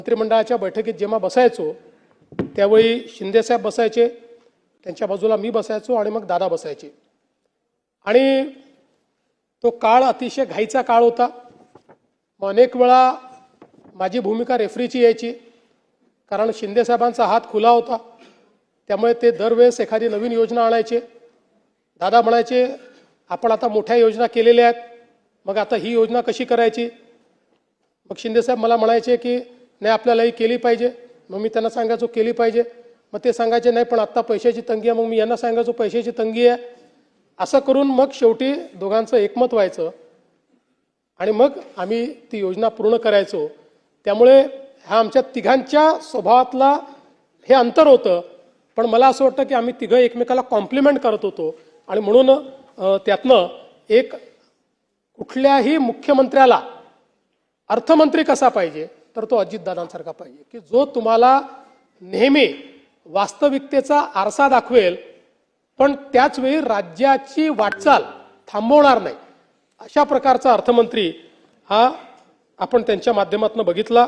मंत्रिमंडळाच्या बैठकीत जेव्हा बसायचो त्यावेळी शिंदेसाहेब बसायचे, त्यांच्या बाजूला मी बसायचो आणि मग दादा बसायचे आणि तो काळ अतिशय घाईचा काळ होता। अनेक वेळा माझी भूमिका रेफरीची यायची, कारण शिंदेसाहेबांचा हात खुला होता, त्यामुळे ते दरवेळेस एखादी नवीन योजना आणायचे। दादा म्हणायचे आपण आता मोठ्या योजना केलेल्या आहेत, मग आता ही योजना कशी करायची। मग शिंदेसाहेब मला म्हणायचे की नाही आपल्याला ही केली पाहिजे, मग मी त्यांना सांगायचो केली पाहिजे, मग ते सांगायचे नाही पण आत्ता पैशाची तंगी आहे, मग मी यांना सांगायचो पैशाची तंगी आहे। असं करून मग शेवटी दोघांचं एकमत व्हायचं आणि मग आम्ही ती योजना पूर्ण करायचो। त्यामुळे हा आमच्या तिघांच्या स्वभावातला हे अंतर होतं, पण मला असं वाटतं की आम्ही तिघं एकमेकाला कॉम्प्लिमेंट करत होतो आणि म्हणून त्यातनं एक कुठल्याही मुख्यमंत्र्याला अर्थमंत्री कसा पाहिजे तर तो अजितदादांसारखा पाहिजे की जो तुम्हाला नेहमी वास्तविकतेचा आरसा दाखवेल पण त्याच वेळी राज्याची वाटचाल थांबवणार नाही। अशा प्रकारचा अर्थमंत्री हा आपण त्यांच्या माध्यमातून बघितला।